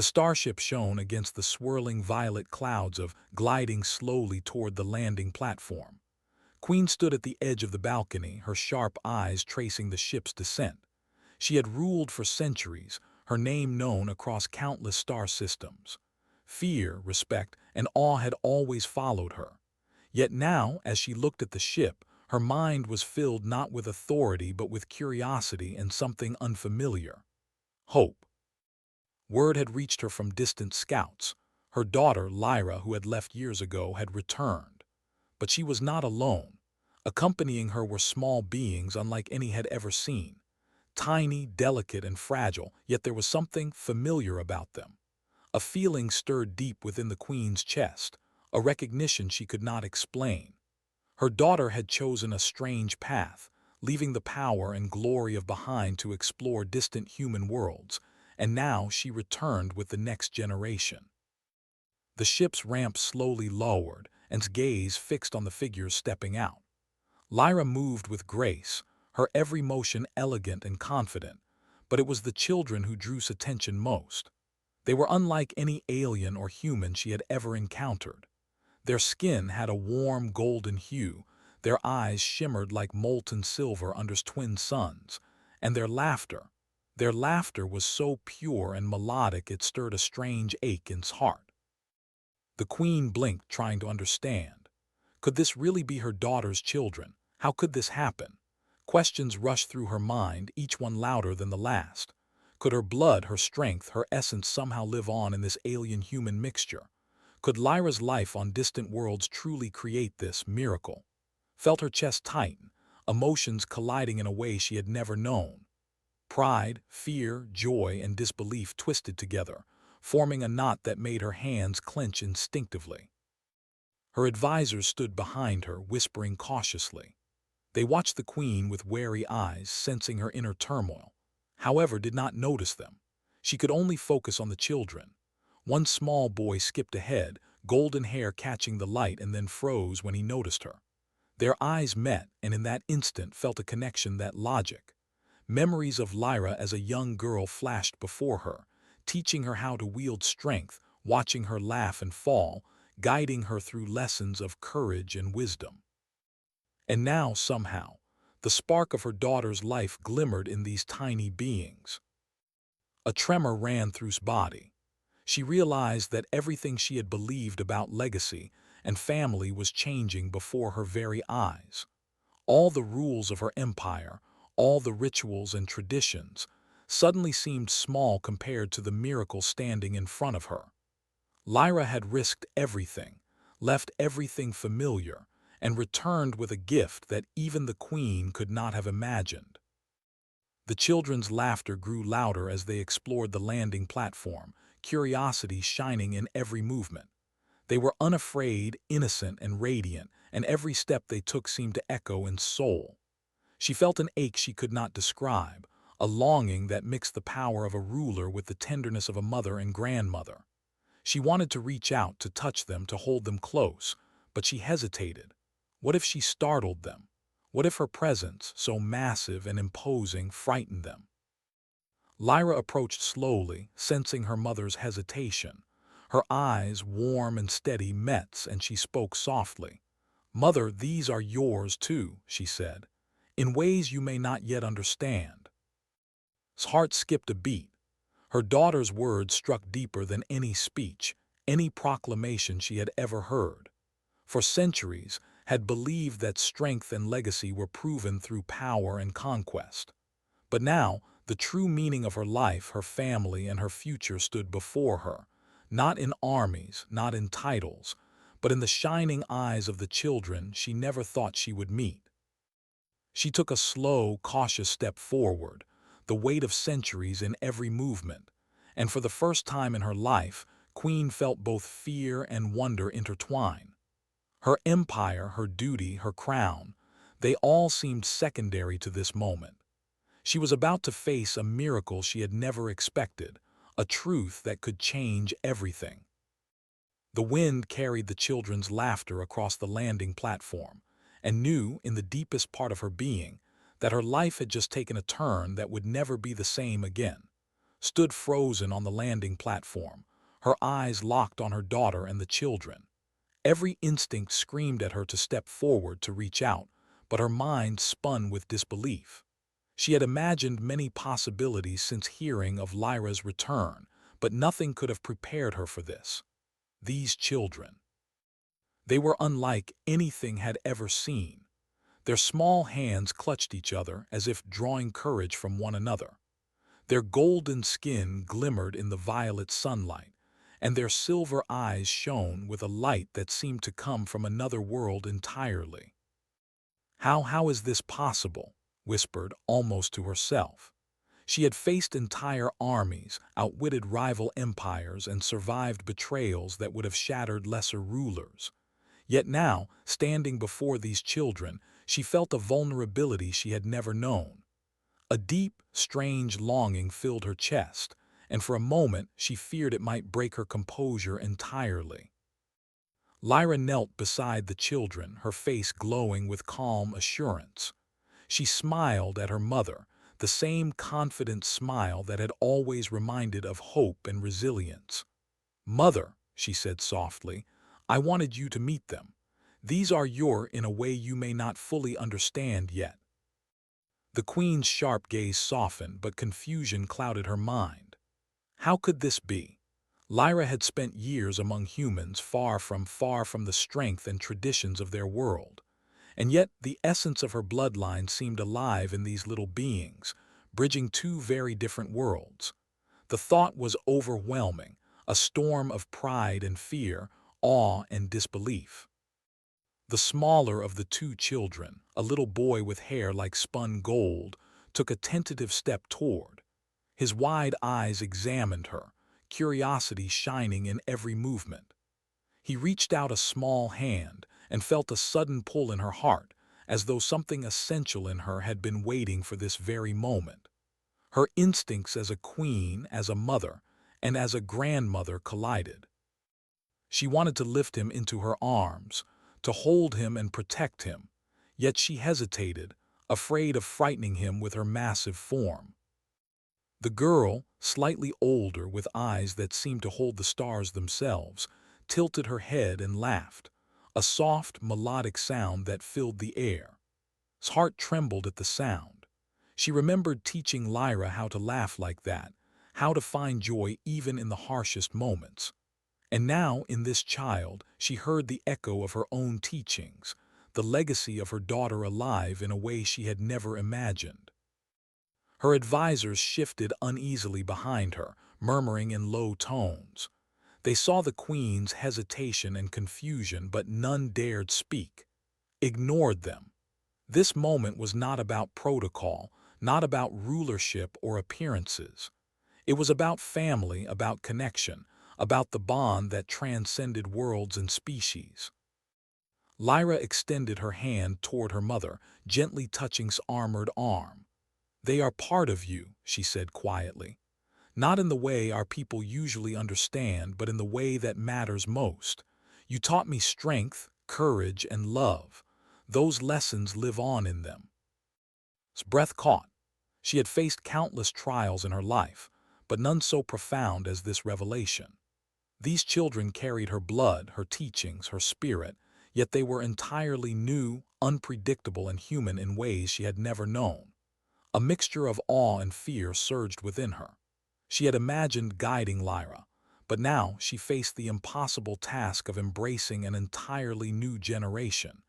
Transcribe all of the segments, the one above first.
The starship shone against the swirling violet clouds of gliding slowly toward the landing platform. Queen stood at the edge of the balcony, her sharp eyes tracing the ship's descent. She had ruled for centuries, her name known across countless star systems. Fear, respect, and awe had always followed her. Yet now, as she looked at the ship, her mind was filled not with authority but with curiosity and something unfamiliar. Hope. Word had reached her from distant scouts. Her daughter, Lyra, who had left years ago, had returned. But she was not alone. Accompanying her were small beings unlike any had ever seen. Tiny, delicate, and fragile, yet there was something familiar about them. A feeling stirred deep within the queen's chest, a recognition she could not explain. Her daughter had chosen a strange path, leaving the power and glory of behind to explore distant human worlds, and now she returned with the next generation. The ship's ramp slowly lowered, and its gaze fixed on the figures stepping out. Lyra moved with grace, her every motion elegant and confident, but it was the children who drew attention most. They were unlike any alien or human she had ever encountered. Their skin had a warm golden hue, their eyes shimmered like molten silver under twin suns, and their laughter was so pure and melodic it stirred a strange ache in his heart. The queen blinked, trying to understand. Could this really be her daughter's children? How could this happen? Questions rushed through her mind, each one louder than the last. Could her blood, her strength, her essence somehow live on in this alien-human mixture? Could Lyra's life on distant worlds truly create this miracle? Felt her chest tighten, emotions colliding in a way she had never known. Pride, fear, joy, and disbelief twisted together, forming a knot that made her hands clench instinctively. Her advisors stood behind her, whispering cautiously. They watched the queen with wary eyes, sensing her inner turmoil, however did not notice them. She could only focus on the children. One small boy skipped ahead, golden hair catching the light, and then froze when he noticed her. Their eyes met, and in that instant felt a connection that logic. Memories of Lyra as a young girl flashed before her, teaching her how to wield strength, watching her laugh and fall, guiding her through lessons of courage and wisdom. And now, somehow, the spark of her daughter's life glimmered in these tiny beings. A tremor ran through his body. She realized that everything she had believed about legacy and family was changing before her very eyes. All the rules of her empire, all the rituals and traditions, suddenly seemed small compared to the miracle standing in front of her. Lyra had risked everything, left everything familiar, and returned with a gift that even the queen could not have imagined. The children's laughter grew louder as they explored the landing platform, curiosity shining in every movement. They were unafraid, innocent, and radiant, and every step they took seemed to echo in soul. She felt an ache she could not describe, a longing that mixed the power of a ruler with the tenderness of a mother and grandmother. She wanted to reach out, to touch them, to hold them close, but she hesitated. What if she startled them? What if her presence, so massive and imposing, frightened them? Lyra approached slowly, sensing her mother's hesitation. Her eyes, warm and steady, met, and she spoke softly. "Mother, these are yours too," she said, "in ways you may not yet understand." His heart skipped a beat. Her daughter's words struck deeper than any speech, any proclamation she had ever heard. For centuries, had believed that strength and legacy were proven through power and conquest. But now, the true meaning of her life, her family, and her future stood before her, not in armies, not in titles, but in the shining eyes of the children she never thought she would meet. She took a slow, cautious step forward, the weight of centuries in every movement, and for the first time in her life, Queen felt both fear and wonder intertwine. Her empire, her duty, her crown, they all seemed secondary to this moment. She was about to face a miracle she had never expected, a truth that could change everything. The wind carried the children's laughter across the landing platform, and knew, in the deepest part of her being, that her life had just taken a turn that would never be the same again. stood frozen on the landing platform, her eyes locked on her daughter and the children. Every instinct screamed at her to step forward to reach out, but her mind spun with disbelief. She had imagined many possibilities since hearing of Lyra's return, but nothing could have prepared her for this. These children. They were unlike anything had ever seen. Their small hands clutched each other as if drawing courage from one another. Their golden skin glimmered in the violet sunlight, and their silver eyes shone with a light that seemed to come from another world entirely. How is this possible?" whispered almost to herself. She had faced entire armies, outwitted rival empires, and survived betrayals that would have shattered lesser rulers. Yet now, standing before these children, she felt a vulnerability she had never known. A deep, strange longing filled her chest, and for a moment she feared it might break her composure entirely. Lyra knelt beside the children, her face glowing with calm assurance. She smiled at her mother, the same confident smile that had always reminded of hope and resilience. "Mother," she said softly, "I wanted you to meet them. These are your in a way you may not fully understand yet." The queen's sharp gaze softened, but confusion clouded her mind. How could this be? Lyra had spent years among humans far from the strength and traditions of their world. And yet the essence of her bloodline seemed alive in these little beings, bridging two very different worlds. The thought was overwhelming, a storm of pride and fear, awe and disbelief. The smaller of the two children, a little boy with hair like spun gold, took a tentative step toward. His wide eyes examined her, curiosity shining in every movement. He reached out a small hand and felt a sudden pull in her heart, as though something essential in her had been waiting for this very moment. Her instincts as a queen, as a mother, and as a grandmother collided. She wanted to lift him into her arms, to hold him and protect him, yet she hesitated, afraid of frightening him with her massive form. The girl, slightly older with eyes that seemed to hold the stars themselves, tilted her head and laughed, a soft, melodic sound that filled the air. His heart trembled at the sound. She remembered teaching Lyra how to laugh like that, how to find joy even in the harshest moments. And now, in this child, she heard the echo of her own teachings, the legacy of her daughter alive in a way she had never imagined. Her advisors shifted uneasily behind her, murmuring in low tones. They saw the queen's hesitation and confusion, but none dared speak. Ignored them. This moment was not about protocol, not about rulership or appearances. It was about family, about connection, about the bond that transcended worlds and species. Lyra extended her hand toward her mother, gently touching his armored arm. "They are part of you," she said quietly. "Not in the way our people usually understand, but in the way that matters most. You taught me strength, courage, and love. Those lessons live on in them." His breath caught. She had faced countless trials in her life, but none so profound as this revelation. These children carried her blood, her teachings, her spirit, yet they were entirely new, unpredictable, and human in ways she had never known. A mixture of awe and fear surged within her. She had imagined guiding Lyra, but now she faced the impossible task of embracing an entirely new generation,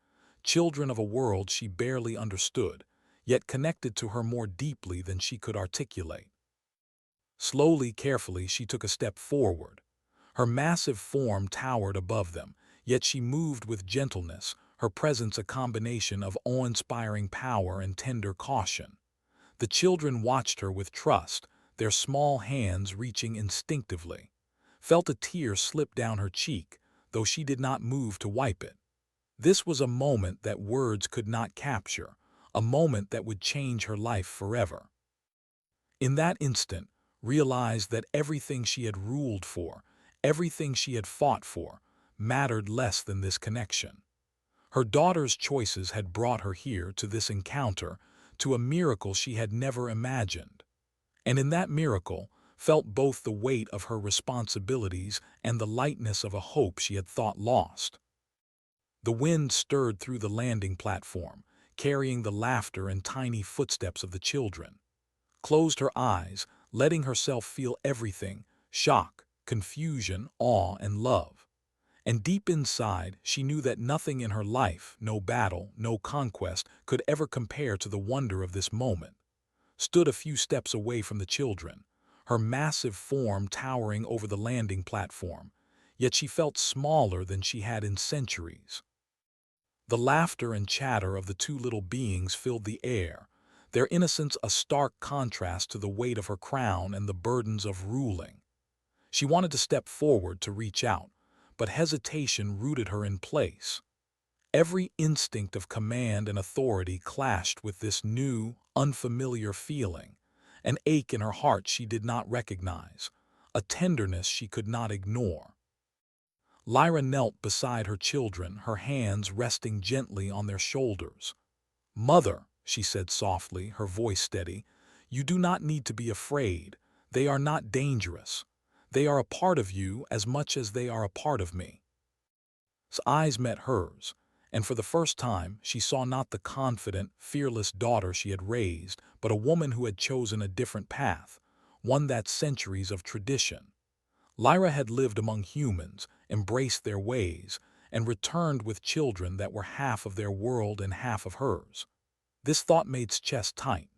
children of a world she barely understood, yet connected to her more deeply than she could articulate. Slowly, carefully, she took a step forward. Her massive form towered above them, yet she moved with gentleness, her presence a combination of awe-inspiring power and tender caution. The children watched her with trust, their small hands reaching instinctively. Felt a tear slip down her cheek, though she did not move to wipe it. This was a moment that words could not capture, a moment that would change her life forever. In that instant, realized that everything she had ruled for, everything she had fought for, mattered less than this connection. Her daughter's choices had brought her here to this encounter, to a miracle she had never imagined. And in that miracle, felt both the weight of her responsibilities and the lightness of a hope she had thought lost. The wind stirred through the landing platform, carrying the laughter and tiny footsteps of the children. Closed her eyes, letting herself feel everything: shock, confusion, awe, and love. And deep inside, she knew that nothing in her life, no battle, no conquest, could ever compare to the wonder of this moment. Stood a few steps away from the children, her massive form towering over the landing platform, yet she felt smaller than she had in centuries. The laughter and chatter of the two little beings filled the air, their innocence a stark contrast to the weight of her crown and the burdens of ruling. She wanted to step forward to reach out, but hesitation rooted her in place. Every instinct of command and authority clashed with this new, unfamiliar feeling, an ache in her heart she did not recognize, a tenderness she could not ignore. Lyra knelt beside her children, her hands resting gently on their shoulders. "Mother," she said softly, her voice steady, "you do not need to be afraid. They are not dangerous. They are a part of you as much as they are a part of me." His eyes met hers, and for the first time she saw not the confident, fearless daughter she had raised, but a woman who had chosen a different path, one that centuries of tradition. Lyra had lived among humans, embraced their ways, and returned with children that were half of their world and half of hers. This thought made his chest tight.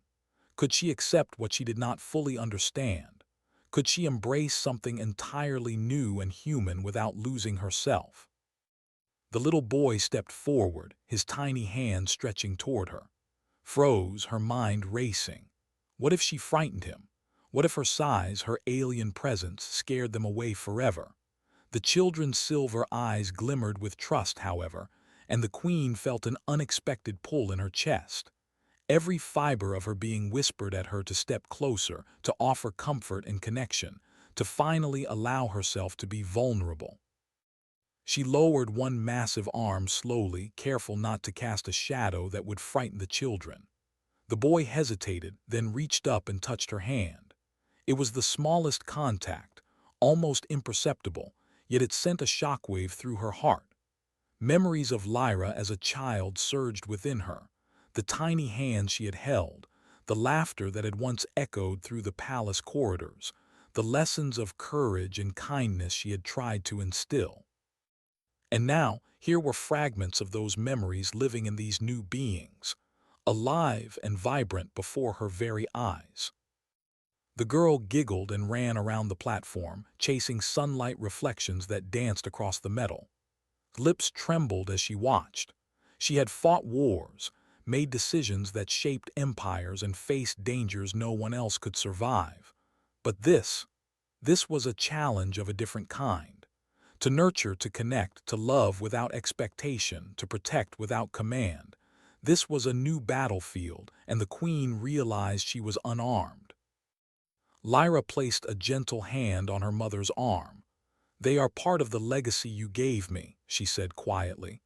Could she accept what she did not fully understand? Could she embrace something entirely new and human without losing herself? The little boy stepped forward, his tiny hand stretching toward her. Froze, her mind racing. What if she frightened him? What if her size, her alien presence, scared them away forever? The children's silver eyes glimmered with trust, however, and the queen felt an unexpected pull in her chest. Every fiber of her being whispered at her to step closer, to offer comfort and connection, to finally allow herself to be vulnerable. She lowered one massive arm slowly, careful not to cast a shadow that would frighten the children. The boy hesitated, then reached up and touched her hand. It was the smallest contact, almost imperceptible, yet it sent a shockwave through her heart. Memories of Lyra as a child surged within her, the tiny hand she had held, the laughter that had once echoed through the palace corridors, the lessons of courage and kindness she had tried to instill. And now, here were fragments of those memories living in these new beings, alive and vibrant before her very eyes. The girl giggled and ran around the platform, chasing sunlight reflections that danced across the metal. Lips trembled as she watched. She had fought wars, made decisions that shaped empires, and faced dangers no one else could survive. But this was a challenge of a different kind. To nurture, to connect, to love without expectation, to protect without command. This was a new battlefield, and the queen realized she was unarmed. Lyra placed a gentle hand on her mother's arm. "They are part of the legacy you gave me," she said quietly.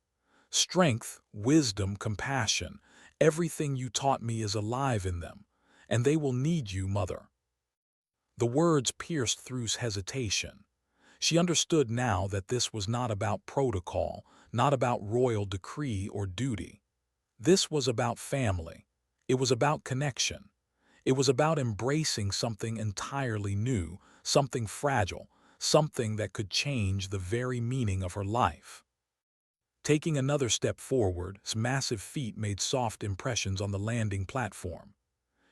"Strength, wisdom, compassion, everything you taught me is alive in them, and they will need you, Mother." The words pierced through hesitation. She understood now that this was not about protocol, not about royal decree or duty. This was about family. It was about connection. It was about embracing something entirely new, something fragile, something that could change the very meaning of her life. Taking another step forward, his massive feet made soft impressions on the landing platform.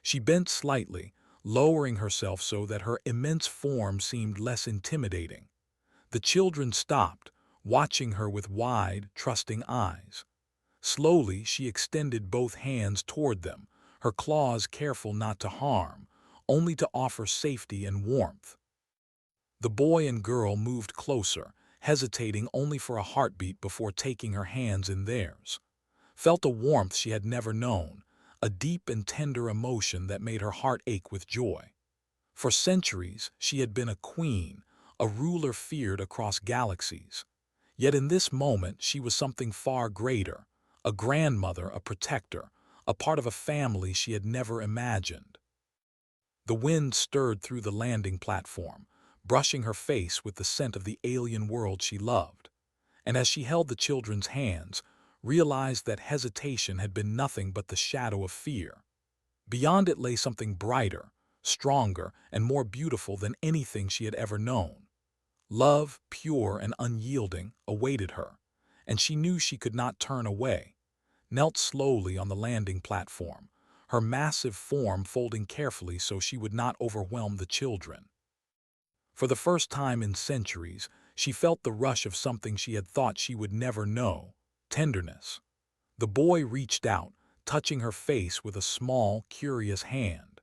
She bent slightly, lowering herself so that her immense form seemed less intimidating. The children stopped, watching her with wide, trusting eyes. Slowly, she extended both hands toward them, her claws careful not to harm, only to offer safety and warmth. The boy and girl moved closer, hesitating only for a heartbeat before taking her hands in theirs. Felt a warmth she had never known, a deep and tender emotion that made her heart ache with joy. For centuries, she had been a queen, a ruler feared across galaxies. Yet in this moment, she was something far greater, a grandmother, a protector, a part of a family she had never imagined. The wind stirred through the landing platform, brushing her face with the scent of the alien world she loved. And as she held the children's hands, realized that hesitation had been nothing but the shadow of fear. Beyond it lay something brighter, stronger, and more beautiful than anything she had ever known. Love, pure and unyielding, awaited her, and she knew she could not turn away. Knelt slowly on the landing platform, her massive form folding carefully so she would not overwhelm the children. For the first time in centuries, she felt the rush of something she had thought she would never know: tenderness. The boy reached out, touching her face with a small, curious hand.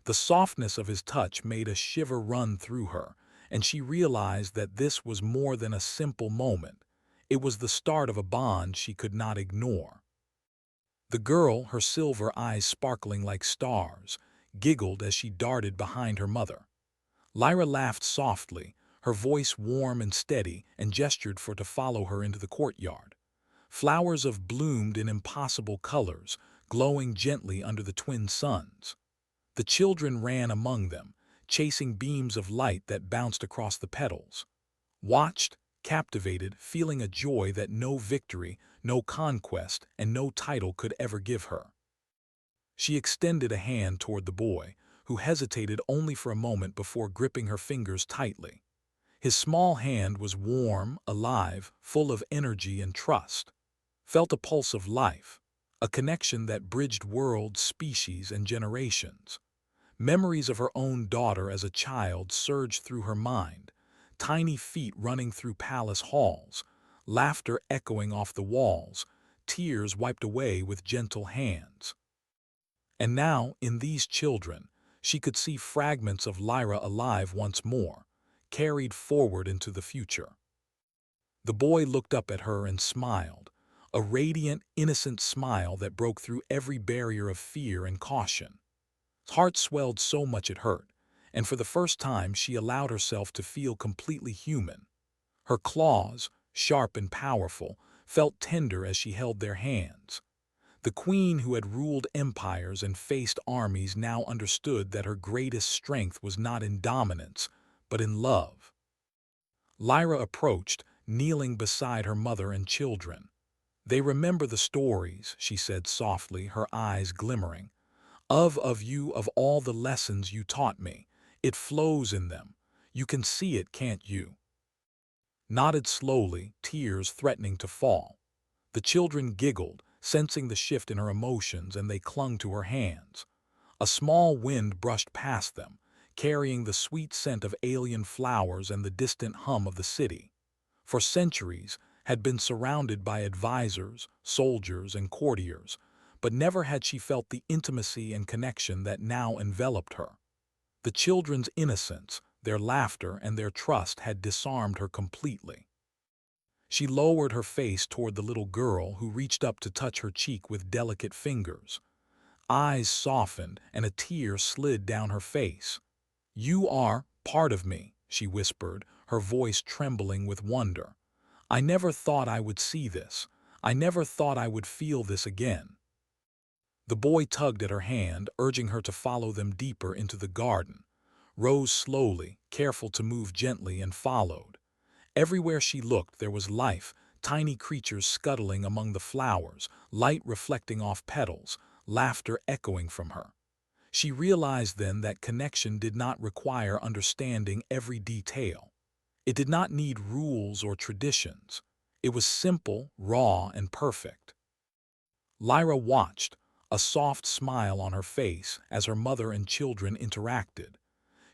The softness of his touch made a shiver run through her, and she realized that this was more than a simple moment. It was the start of a bond she could not ignore. The girl, her silver eyes sparkling like stars, giggled as she darted behind her mother. Lyra laughed softly, her voice warm and steady, and gestured for to follow her into the courtyard. Flowers of bloomed in impossible colors, glowing gently under the twin suns. The children ran among them, chasing beams of light that bounced across the petals. Watched, captivated, feeling a joy that no victory, no conquest, and no title could ever give her. She extended a hand toward the boy, who hesitated only for a moment before gripping her fingers tightly. His small hand was warm, alive, full of energy and trust. Felt a pulse of life, a connection that bridged worlds, species, and generations. Memories of her own daughter as a child surged through her mind, tiny feet running through palace halls, laughter echoing off the walls, tears wiped away with gentle hands. And now, in these children, she could see fragments of Lyra alive once more, carried forward into the future. The boy looked up at her and smiled, a radiant, innocent smile that broke through every barrier of fear and caution. His heart swelled so much it hurt, and for the first time she allowed herself to feel completely human. Her claws, sharp and powerful, felt tender as she held their hands. The queen who had ruled empires and faced armies now understood that her greatest strength was not in dominance, but in love. Lyra approached, kneeling beside her mother and children. "They remember the stories," she said softly, her eyes glimmering. Of you, of all the lessons you taught me. It flows in them. You can see it, can't you?" Nodded slowly, tears threatening to fall. The children giggled, sensing the shift in her emotions, and they clung to her hands. A small wind brushed past them, carrying the sweet scent of alien flowers and the distant hum of the city. For centuries, had been surrounded by advisors, soldiers, and courtiers, but never had she felt the intimacy and connection that now enveloped her. The children's innocence, their laughter, and their trust had disarmed her completely. She lowered her face toward the little girl, who reached up to touch her cheek with delicate fingers. Eyes softened, and a tear slid down her face. "You are part of me," she whispered, her voice trembling with wonder. "I never thought I would see this. I never thought I would feel this again." The boy tugged at her hand, urging her to follow them deeper into the garden. Rose slowly, careful to move gently, and followed. Everywhere she looked there was life, tiny creatures scuttling among the flowers, light reflecting off petals, laughter echoing from her. She realized then that connection did not require understanding every detail. It did not need rules or traditions. It was simple, raw, and perfect. Lyra watched, a soft smile on her face, as her mother and children interacted.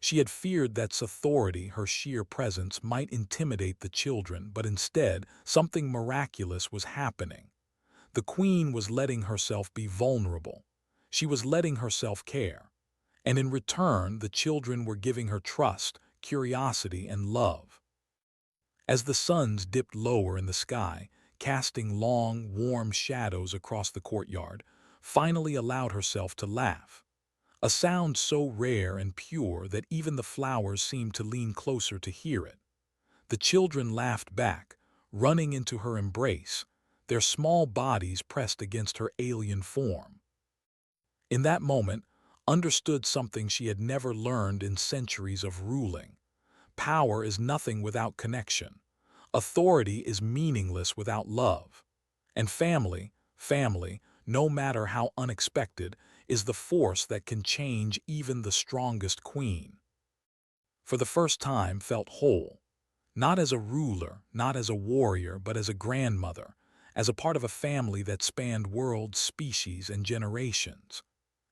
She had feared that authority, her sheer presence, might intimidate the children, but instead, something miraculous was happening. The queen was letting herself be vulnerable. She was letting herself care. And in return, the children were giving her trust, curiosity, and love. As the suns dipped lower in the sky, casting long, warm shadows across the courtyard, finally allowed herself to laugh. A sound so rare and pure that even the flowers seemed to lean closer to hear it. The children laughed back, running into her embrace, their small bodies pressed against her alien form. In that moment, understood something she had never learned in centuries of ruling. Power is nothing without connection. Authority is meaningless without love. And family, no matter how unexpected, is the force that can change even the strongest queen. For the first time felt whole, not as a ruler, not as a warrior, but as a grandmother, as a part of a family that spanned worlds, species, and generations.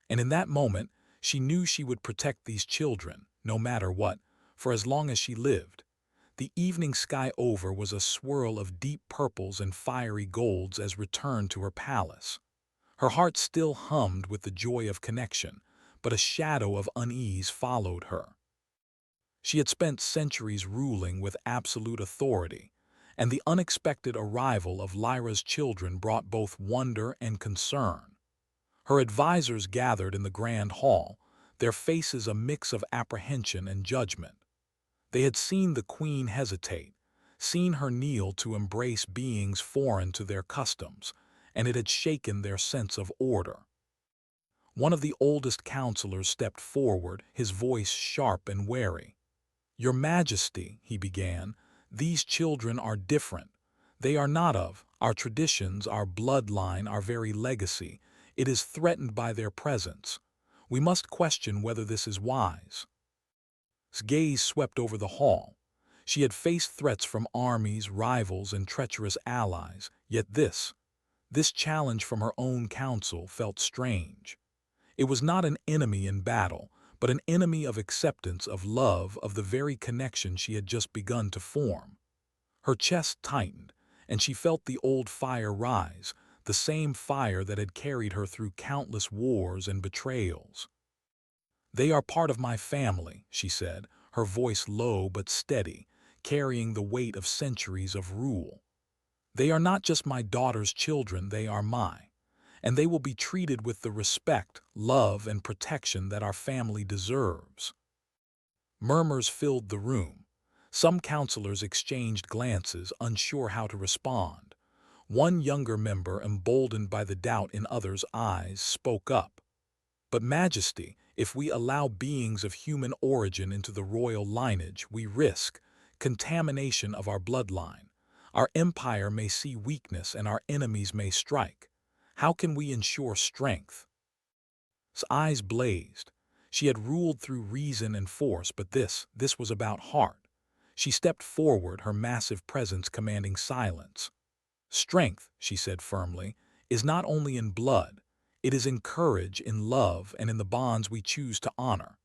And in that moment, she knew she would protect these children, no matter what, for as long as she lived. The evening sky over was a swirl of deep purples and fiery golds as returned to her palace. Her heart still hummed with the joy of connection, but a shadow of unease followed her. She had spent centuries ruling with absolute authority, and the unexpected arrival of Lyra's children brought both wonder and concern. Her advisors gathered in the grand hall, their faces a mix of apprehension and judgment. They had seen the queen hesitate, seen her kneel to embrace beings foreign to their customs, and it had shaken their sense of order. One of the oldest counselors stepped forward, his voice sharp and wary. "Your Majesty," he began, "these children are different. They are not of our traditions, our bloodline, our very legacy. It is threatened by their presence. We must question whether this is wise." His gaze swept over the hall. She had faced threats from armies, rivals, and treacherous allies, yet this challenge from her own council felt strange. It was not an enemy in battle, but an enemy of acceptance, of love, of the very connection she had just begun to form. Her chest tightened, and she felt the old fire rise, the same fire that had carried her through countless wars and betrayals. "They are part of my family," she said, her voice low but steady, carrying the weight of centuries of rule. "They are not just my daughter's children, they are mine, and they will be treated with the respect, love, and protection that our family deserves." Murmurs filled the room. Some counselors exchanged glances, unsure how to respond. One younger member, emboldened by the doubt in others' eyes, spoke up. "But Majesty, if we allow beings of human origin into the royal lineage, we risk contamination of our bloodline. Our empire may see weakness and our enemies may strike. How can we ensure strength?" His eyes blazed. She had ruled through reason and force, but this was about heart. She stepped forward, her massive presence commanding silence. "Strength," she said firmly, "is not only in blood. It is in courage, in love, and in the bonds we choose to honor.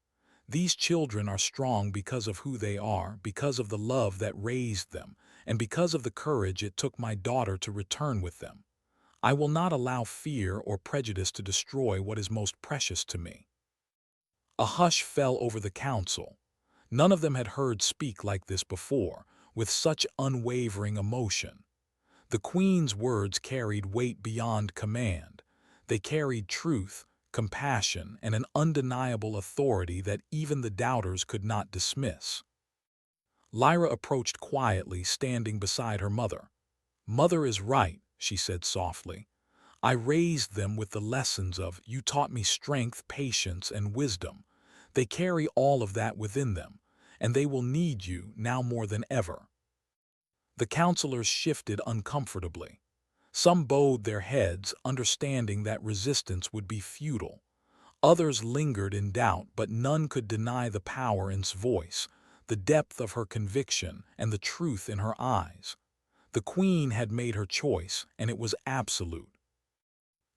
These children are strong because of who they are, because of the love that raised them, and because of the courage it took my daughter to return with them. I will not allow fear or prejudice to destroy what is most precious to me." A hush fell over the council. None of them had heard speak like this before, with such unwavering emotion. The queen's words carried weight beyond command. They carried truth, compassion, and an undeniable authority that even the doubters could not dismiss. Lyra approached quietly, standing beside her mother. "Mother is right," she said softly. "I raised them with the lessons of you taught me strength, patience, and wisdom. They carry all of that within them, and they will need you now more than ever." The counselors shifted uncomfortably. Some bowed their heads, understanding that resistance would be futile. Others lingered in doubt, but none could deny the power in his voice, the depth of her conviction, and the truth in her eyes. The queen had made her choice, and it was absolute.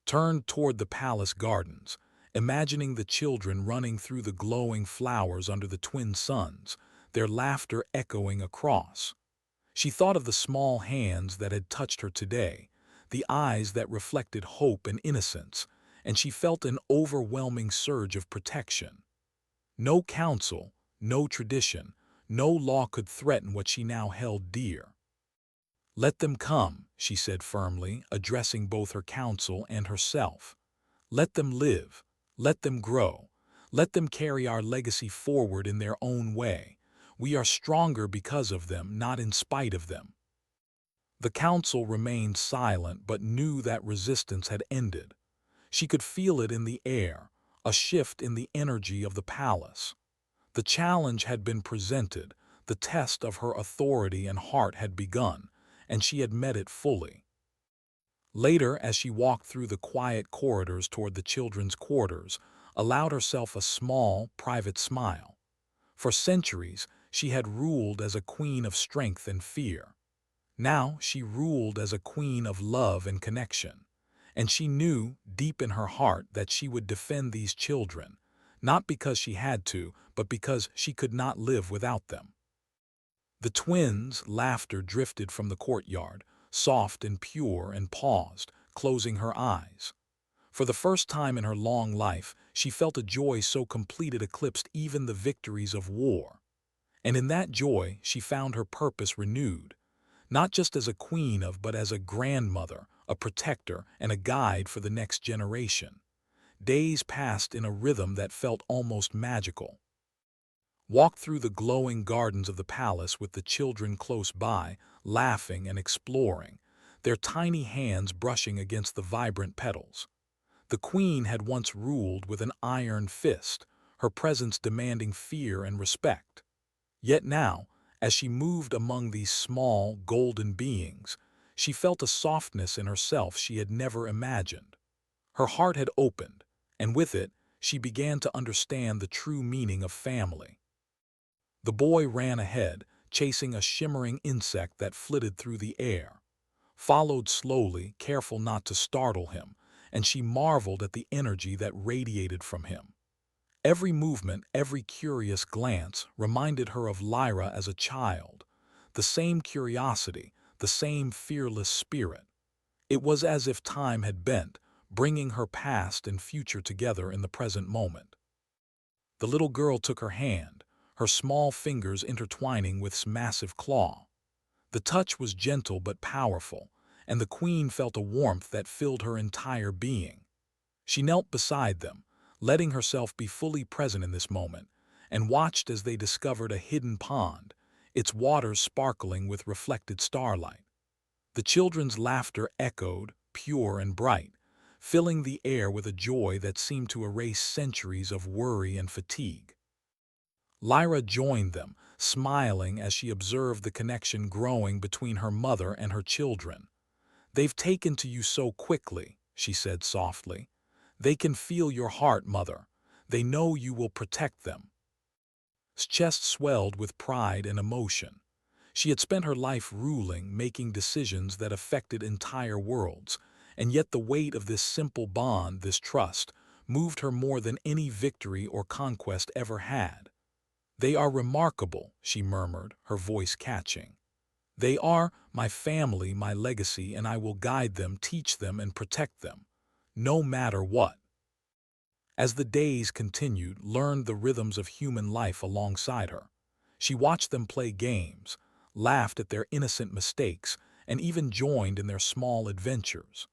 Turned toward the palace gardens, imagining the children running through the glowing flowers under the twin suns, their laughter echoing across. She thought of the small hands that had touched her today, the eyes that reflected hope and innocence, and she felt an overwhelming surge of protection. No council, no tradition, no law could threaten what she now held dear. "Let them come," she said firmly, addressing both her council and herself. "Let them live. Let them grow. Let them carry our legacy forward in their own way. We are stronger because of them, not in spite of them." The council remained silent but knew that resistance had ended. She could feel it in the air, a shift in the energy of the palace. The challenge had been presented, the test of her authority and heart had begun, and she had met it fully. Later, as she walked through the quiet corridors toward the children's quarters, allowed herself a small, private smile. For centuries, she had ruled as a queen of strength and fear. Now she ruled as a queen of love and connection. And she knew, deep in her heart, that she would defend these children, not because she had to, but because she could not live without them. The twins' laughter drifted from the courtyard, soft and pure, and paused, closing her eyes. For the first time in her long life, she felt a joy so complete it eclipsed even the victories of war. And in that joy, she found her purpose renewed, not just as a queen of, but as a grandmother, a protector, and a guide for the next generation. Days passed in a rhythm that felt almost magical. Walked through the glowing gardens of the palace with the children close by, laughing and exploring, their tiny hands brushing against the vibrant petals. The queen had once ruled with an iron fist, her presence demanding fear and respect. Yet now, as she moved among these small, golden beings, she felt a softness in herself she had never imagined. Her heart had opened, and with it, she began to understand the true meaning of family. The boy ran ahead, chasing a shimmering insect that flitted through the air. Followed slowly, careful not to startle him, and she marveled at the energy that radiated from him. Every movement, every curious glance reminded her of Lyra as a child, the same curiosity, the same fearless spirit. It was as if time had bent, bringing her past and future together in the present moment. The little girl took her hand, her small fingers intertwining with massive claw. The touch was gentle but powerful, and the queen felt a warmth that filled her entire being. She knelt beside them, letting herself be fully present in this moment, and watched as they discovered a hidden pond, its waters sparkling with reflected starlight. The children's laughter echoed, pure and bright, filling the air with a joy that seemed to erase centuries of worry and fatigue. Lyra joined them, smiling as she observed the connection growing between her mother and her children. "They've taken to you so quickly," she said softly. "They can feel your heart, mother. They know you will protect them." His chest swelled with pride and emotion. She had spent her life ruling, making decisions that affected entire worlds, and yet the weight of this simple bond, this trust, moved her more than any victory or conquest ever had. "They are remarkable," she murmured, her voice catching. "They are my family, my legacy, and I will guide them, teach them, and protect them, no matter what." As the days continued, learned the rhythms of human life alongside her. She watched them play games, laughed at their innocent mistakes, and even joined in their small adventures.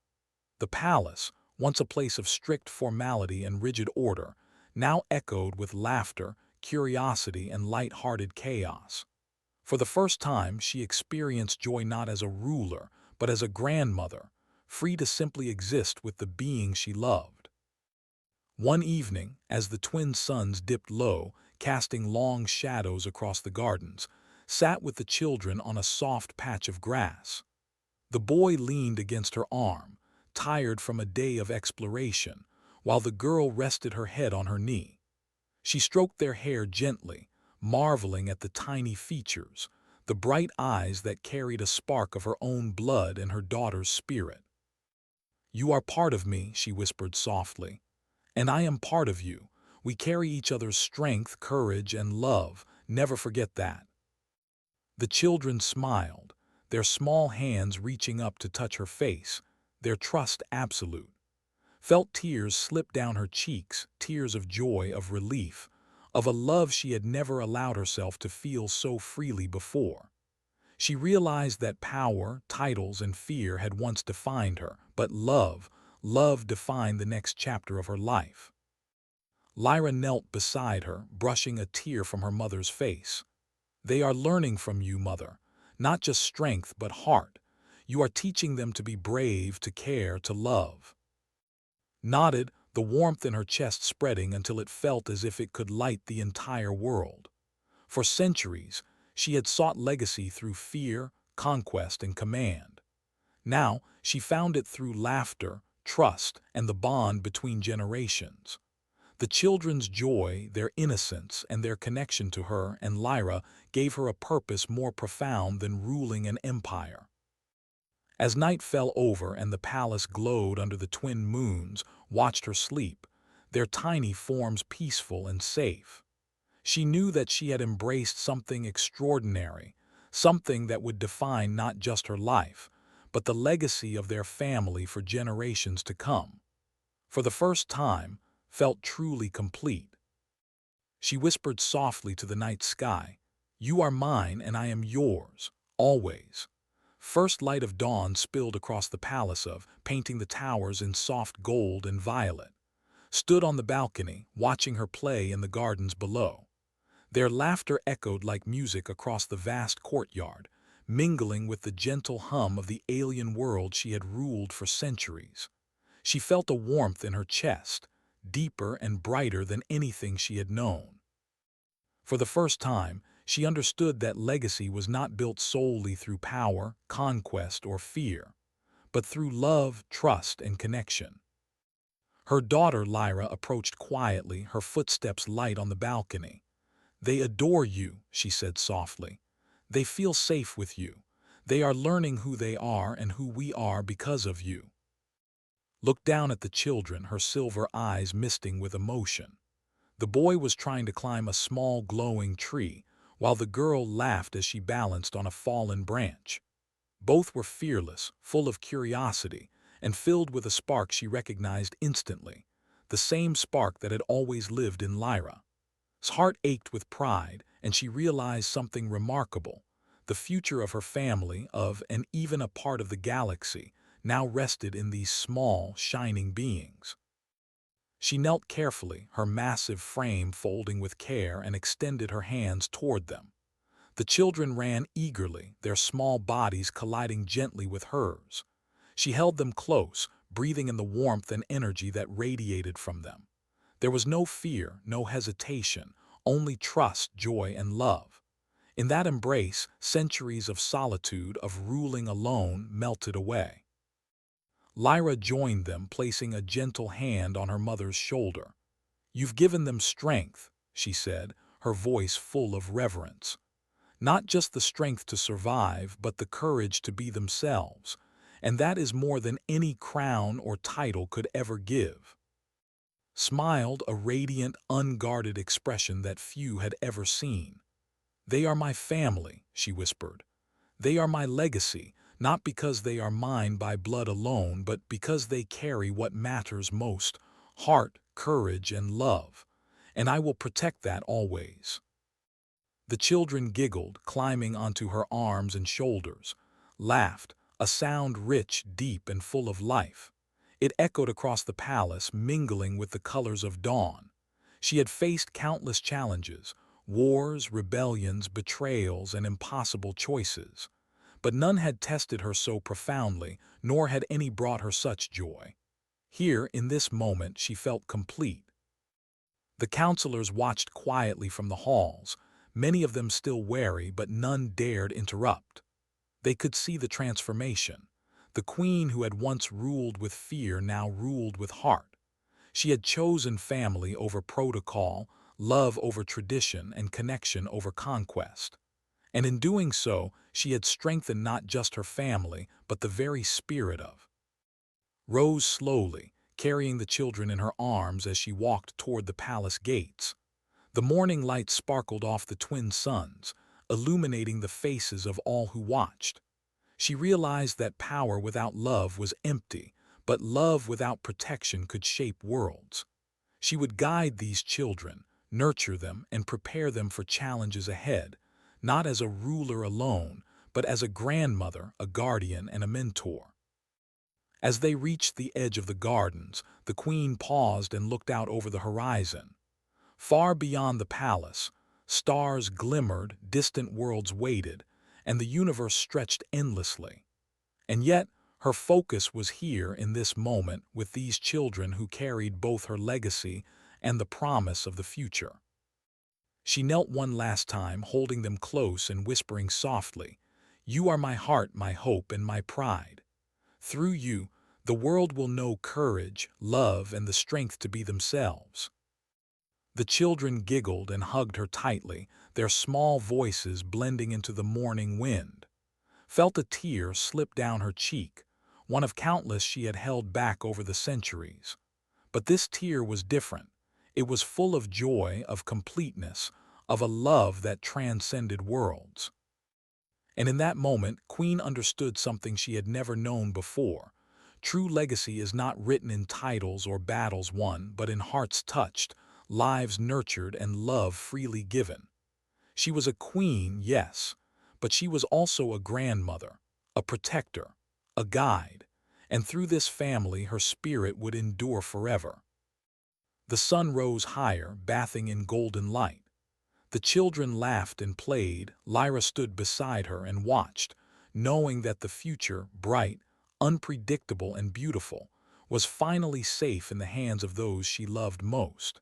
The palace, once a place of strict formality and rigid order, now echoed with laughter, curiosity, and light-hearted chaos. For the first time, she experienced joy not as a ruler, but as a grandmother, free to simply exist with the being she loved. One evening, as the twin suns dipped low, casting long shadows across the gardens, sat with the children on a soft patch of grass. The boy leaned against her arm, tired from a day of exploration, while the girl rested her head on her knee. She stroked their hair gently, marveling at the tiny features, the bright eyes that carried a spark of her own blood and her daughter's spirit. "You are part of me," she whispered softly, "and I am part of you. We carry each other's strength, courage, and love. Never forget that." The children smiled, their small hands reaching up to touch her face, their trust absolute. Felt tears slip down her cheeks, tears of joy, of relief, of a love she had never allowed herself to feel so freely before. She realized that power, titles, and fear had once defined her, but love defined the next chapter of her life. Lyra knelt beside her, brushing a tear from her mother's face. "They are learning from you, mother, not just strength, but heart. You are teaching them to be brave, to care, to love." Nodded, the warmth in her chest spreading until it felt as if it could light the entire world. For centuries, she had sought legacy through fear, conquest, and command. Now, she found it through laughter, trust, and the bond between generations. The children's joy, their innocence, and their connection to her and Lyra gave her a purpose more profound than ruling an empire. As night fell over and the palace glowed under the twin moons, watched her sleep, their tiny forms peaceful and safe. She knew that she had embraced something extraordinary, something that would define not just her life, but the legacy of their family for generations to come. For the first time, felt truly complete. She whispered softly to the night sky, "You are mine and I am yours, always." First light of dawn spilled across the palace painting the towers in soft gold and violet. Stood on the balcony, watching her play in the gardens below. Their laughter echoed like music across the vast courtyard, mingling with the gentle hum of the alien world she had ruled for centuries. She felt a warmth in her chest, deeper and brighter than anything she had known. For the first time, she understood that legacy was not built solely through power, conquest, or fear, but through love, trust, and connection. Her daughter Lyra approached quietly, her footsteps light on the balcony. "They adore you," she said softly. "They feel safe with you. They are learning who they are and who we are because of you." Looked down at the children, her silver eyes misting with emotion. The boy was trying to climb a small glowing tree, while the girl laughed as she balanced on a fallen branch. Both were fearless, full of curiosity, and filled with a spark she recognized instantly, the same spark that had always lived in Lyra's heart ached with pride, and she realized something remarkable. The future of her family, and even a part of the galaxy, now rested in these small, shining beings. She knelt carefully, her massive frame folding with care, and extended her hands toward them. The children ran eagerly, their small bodies colliding gently with hers. She held them close, breathing in the warmth and energy that radiated from them. There was no fear, no hesitation, only trust, joy, and love. In that embrace, centuries of solitude, of ruling alone, melted away. Lyra joined them, placing a gentle hand on her mother's shoulder. "You've given them strength," she said, her voice full of reverence. "Not just the strength to survive, but the courage to be themselves. And that is more than any crown or title could ever give." Smiled, a radiant, unguarded expression that few had ever seen. "They are my family," she whispered. "They are my legacy, not because they are mine by blood alone, but because they carry what matters most: heart, courage, and love. And I will protect that always." The children giggled, climbing onto her arms and shoulders, laughed, a sound rich, deep, and full of life. It echoed across the palace, mingling with the colors of dawn. She had faced countless challenges: wars, rebellions, betrayals, and impossible choices. But none had tested her so profoundly, nor had any brought her such joy. Here, in this moment, she felt complete. The counselors watched quietly from the halls, many of them still wary, but none dared interrupt. They could see the transformation. The queen who had once ruled with fear now ruled with heart. She had chosen family over protocol, love over tradition, and connection over conquest. And in doing so, she had strengthened not just her family, but the very spirit of. Rose slowly, carrying the children in her arms as she walked toward the palace gates. The morning light sparkled off the twin suns, illuminating the faces of all who watched. She realized that power without love was empty, but love without protection could shape worlds. She would guide these children, nurture them, and prepare them for challenges ahead, not as a ruler alone, but as a grandmother, a guardian, and a mentor. As they reached the edge of the gardens, the queen paused and looked out over the horizon. Far beyond the palace, stars glimmered, distant worlds waited, and the universe stretched endlessly. And yet, Her focus was here in this moment with these children who carried both her legacy and the promise of the future. She knelt one last time, holding them close and whispering softly, "You are my heart, my hope, and my pride. Through you, the world will know courage, love, and the strength to be themselves." The children giggled and hugged her tightly, their small voices blending into the morning wind. Felt a tear slip down her cheek, one of countless she had held back over the centuries. But this tear was different. It was full of joy, of completeness, of a love that transcended worlds. And in that moment, Queen understood something she had never known before. True legacy is not written in titles or battles won, but in hearts touched, lives nurtured, and love freely given. She was a queen, yes, but she was also a grandmother, a protector, a guide, and through this family her spirit would endure forever. The sun rose higher, bathing in golden light. The children laughed and played. Lyra stood beside her and watched, knowing that the future, bright, unpredictable, and beautiful, was finally safe in the hands of those she loved most.